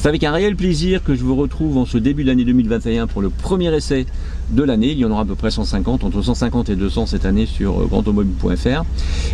C'est avec un réel plaisir que je vous retrouve en ce début d'année 2021 pour le premier essai de l'année. Il y en aura à peu près 150, entre 150 et 200 cette année sur grandautomobile.fr.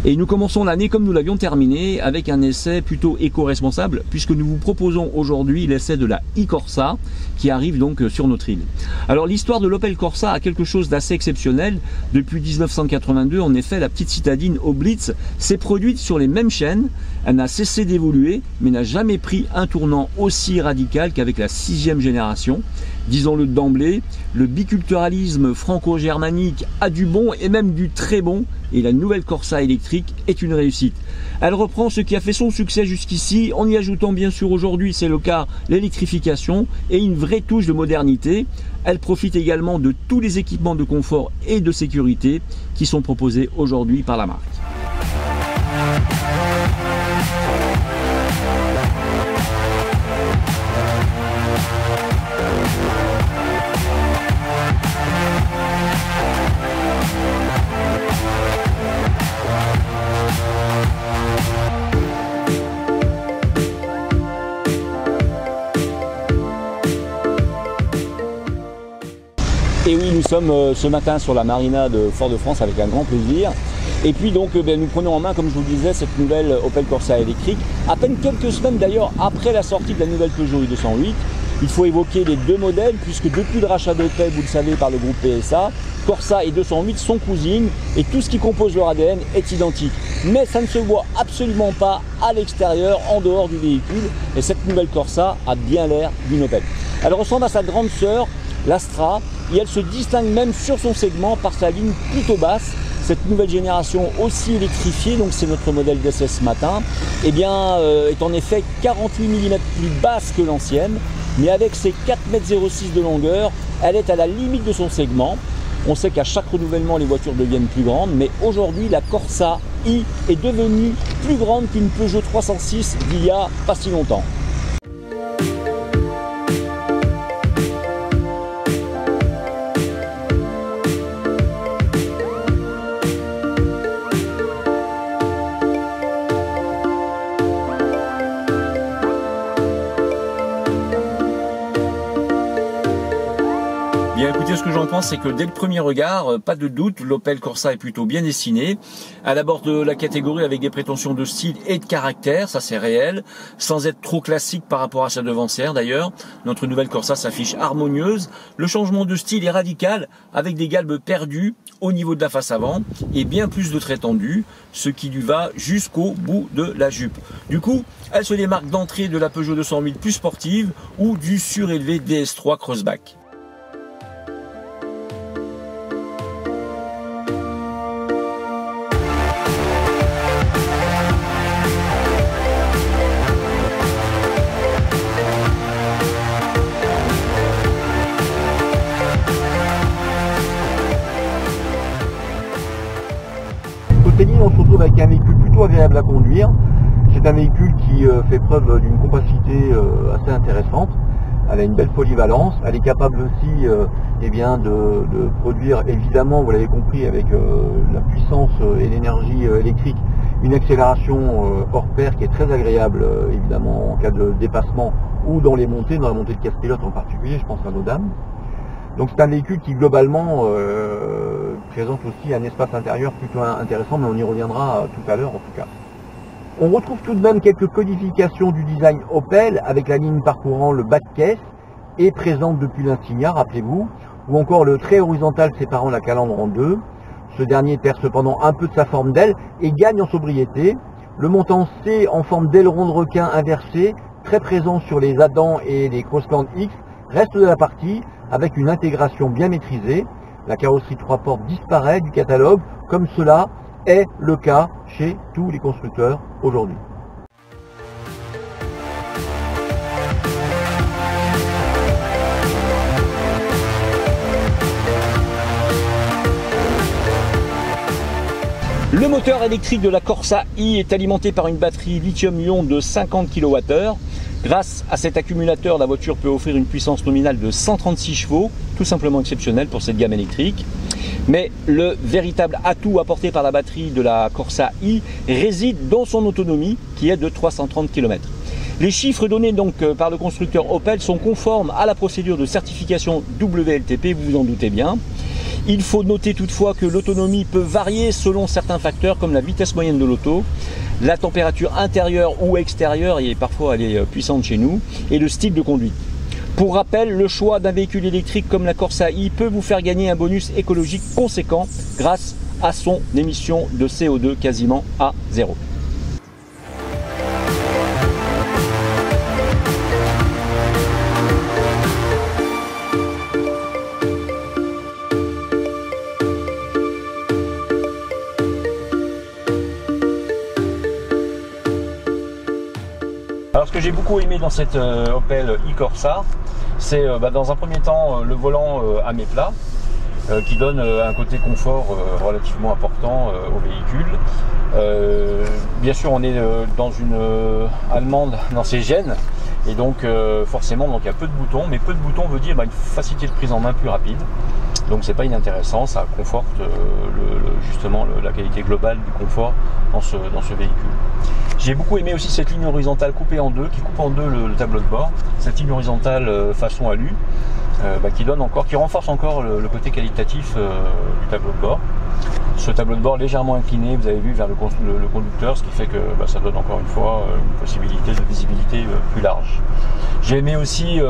Et nous commençons l'année comme nous l'avions terminée avec un essai plutôt éco-responsable puisque nous vous proposons aujourd'hui l'essai de la e-Corsa qui arrive donc sur notre île. Alors l'histoire de l'Opel Corsa a quelque chose d'assez exceptionnel. Depuis 1982, en effet, la petite citadine Oblitz s'est produite sur les mêmes chaînes. Elle n'a cessé d'évoluer mais n'a jamais pris un tournant aussi radical qu'avec la 6e génération. Disons-le d'emblée, le biculturalisme franco-germanique a du bon et même du très bon, et la nouvelle Corsa électrique est une réussite. Elle reprend ce qui a fait son succès jusqu'ici, en y ajoutant bien sûr aujourd'hui, c'est le cas, l'électrification et une vraie touche de modernité. Elle profite également de tous les équipements de confort et de sécurité qui sont proposés aujourd'hui par la marque. Et oui, nous sommes ce matin sur la marina de Fort-de-France avec un grand plaisir. Et puis donc nous prenons en main, comme je vous le disais, cette nouvelle Opel Corsa électrique. À peine quelques semaines d'ailleurs après la sortie de la nouvelle Peugeot i208. Il faut évoquer les deux modèles puisque depuis le rachat d'Opel, vous le savez, par le groupe PSA, Corsa et 208 sont cousines et tout ce qui compose leur ADN est identique. Mais ça ne se voit absolument pas à l'extérieur, en dehors du véhicule. Et cette nouvelle Corsa a bien l'air d'une Opel. Elle ressemble à sa grande sœur, l'Astra, et elle se distingue même sur son segment par sa ligne plutôt basse. Cette nouvelle génération aussi électrifiée, donc c'est notre modèle d'essai ce matin, eh bien, est en effet 48 mm plus basse que l'ancienne, mais avec ses 4,06 m de longueur, elle est à la limite de son segment. On sait qu'à chaque renouvellement, les voitures deviennent plus grandes, mais aujourd'hui, la Corsa i est devenue plus grande qu'une Peugeot 306 d'il y a pas si longtemps. Bien écoutez, ce que j'en pense, c'est que dès le premier regard, pas de doute, l'Opel Corsa est plutôt bien dessinée. Elle aborde la catégorie avec des prétentions de style et de caractère, ça c'est réel, sans être trop classique par rapport à sa devancière d'ailleurs. Notre nouvelle Corsa s'affiche harmonieuse. Le changement de style est radical, avec des galbes perdues au niveau de la face avant et bien plus de traits tendus, ce qui lui va jusqu'au bout de la jupe. Du coup, elle se démarque d'entrée de la Peugeot 208 plus sportive ou du surélevé DS3 Crossback. On se retrouve avec un véhicule plutôt agréable à conduire. C'est un véhicule qui fait preuve d'une compacité assez intéressante. Elle a une belle polyvalence. Elle est capable aussi de produire, évidemment, vous l'avez compris, avec la puissance et l'énergie électrique, une accélération hors pair qui est très agréable, évidemment, en cas de dépassement ou dans les montées, dans la montée de casse-pilote en particulier, je pense à nos dames. Donc c'est un véhicule qui globalement présente aussi un espace intérieur plutôt intéressant, mais on y reviendra tout à l'heure en tout cas. On retrouve tout de même quelques codifications du design Opel avec la ligne parcourant le bas de caisse et présente depuis l'Insignia, rappelez-vous, ou encore le trait horizontal séparant la calandre en deux. Ce dernier perd cependant un peu de sa forme d'aile et gagne en sobriété. Le montant C en forme d'aileron de requin inversé, très présent sur les Adam et les Crossland X, reste de la partie avec une intégration bien maîtrisée. La carrosserie 3 portes disparaît du catalogue, comme cela est le cas chez tous les constructeurs aujourd'hui. Le moteur électrique de la Corsa i est alimenté par une batterie lithium-ion de 50 kWh. Grâce à cet accumulateur, la voiture peut offrir une puissance nominale de 136 chevaux, tout simplement exceptionnel pour cette gamme électrique. Mais le véritable atout apporté par la batterie de la Corsa i réside dans son autonomie qui est de 330 km. Les chiffres donnés donc par le constructeur Opel sont conformes à la procédure de certification WLTP, vous vous en doutez bien. Il faut noter toutefois que l'autonomie peut varier selon certains facteurs comme la vitesse moyenne de l'auto, la température intérieure ou extérieure, et parfois elle est puissante chez nous, et le style de conduite. Pour rappel, le choix d'un véhicule électrique comme la Corsa E peut vous faire gagner un bonus écologique conséquent grâce à son émission de CO2 quasiment à zéro. Alors ce que j'ai beaucoup aimé dans cette Opel e-Corsa, c'est dans un premier temps le volant à mes plats, qui donne un côté confort relativement important au véhicule. Bien sûr on est dans une allemande dans ses gènes, et donc forcément il y a peu de boutons, mais peu de boutons veut dire une facilité de prise en main plus rapide. Donc c'est pas inintéressant, ça conforte justement la qualité globale du confort dans ce véhicule. J'ai beaucoup aimé aussi cette ligne horizontale coupée en deux, qui coupe en deux le tableau de bord. Cette ligne horizontale façon alu, qui renforce encore le côté qualitatif du tableau de bord. Ce tableau de bord légèrement incliné, vous avez vu, vers le conducteur, ce qui fait que ça donne encore une fois une possibilité de visibilité plus large. J'ai aimé aussi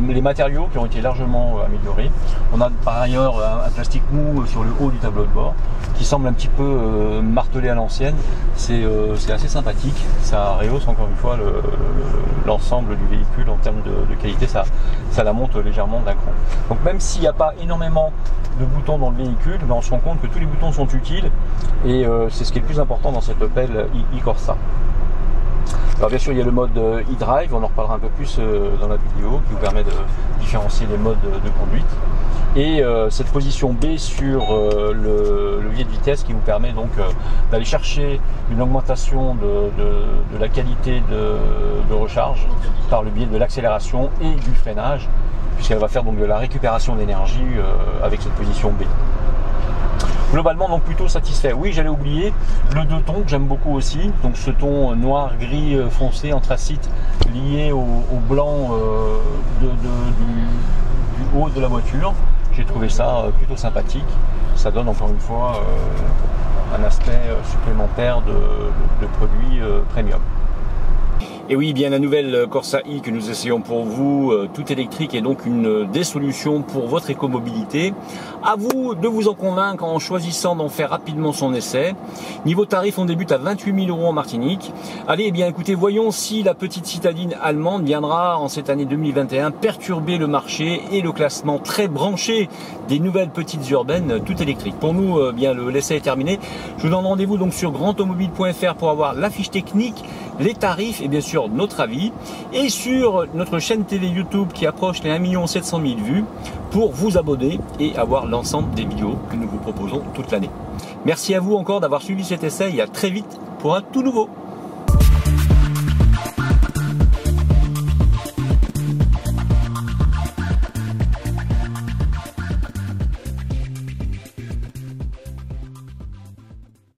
les matériaux qui ont été largement améliorés. On a par ailleurs un plastique mou sur le haut du tableau de bord qui semble un petit peu martelé à l'ancienne. C'est assez sympathique, ça rehausse encore une fois l'ensemble du véhicule en termes de qualité, ça la monte légèrement d'un cran. Donc même s'il n'y a pas énormément de boutons dans le véhicule, on se rend compte que tous les boutons sont utiles, et c'est ce qui est le plus important dans cette Opel e-Corsa. Alors bien sûr il y a le mode e-drive, on en reparlera un peu plus dans la vidéo, qui vous permet de différencier les modes de conduite, et cette position B sur le levier de vitesse qui vous permet donc d'aller chercher une augmentation de la qualité de recharge par le biais de l'accélération et du freinage, puisqu'elle va faire donc de la récupération d'énergie avec cette position B. Globalement donc plutôt satisfait. Oui, j'allais oublier le deux tons que j'aime beaucoup aussi, donc ce ton noir gris foncé anthracite lié au blanc du haut de la voiture. J'ai trouvé ça plutôt sympathique, ça donne encore une fois un aspect supplémentaire de produit premium. Et oui, bien la nouvelle Corsa E que nous essayons pour vous, tout électrique, est donc une des solutions pour votre écomobilité. À vous de vous en convaincre en choisissant d'en faire rapidement son essai. Niveau tarif, on débute à 28 000 € en Martinique. Allez, eh bien écoutez, voyons si la petite citadine allemande viendra en cette année 2021 perturber le marché et le classement très branché des nouvelles petites urbaines tout électriques. Pour nous, bien l'essai est terminé. Je vous donne rendez-vous donc sur grandautomobile.fr pour avoir la fiche technique, les tarifs et bien sûr notre avis, et sur notre chaîne télé YouTube qui approche les 1 700 000 vues pour vous abonner et avoir l'ensemble des vidéos que nous vous proposons toute l'année. Merci à vous encore d'avoir suivi cet essai et à très vite pour un tout nouveau.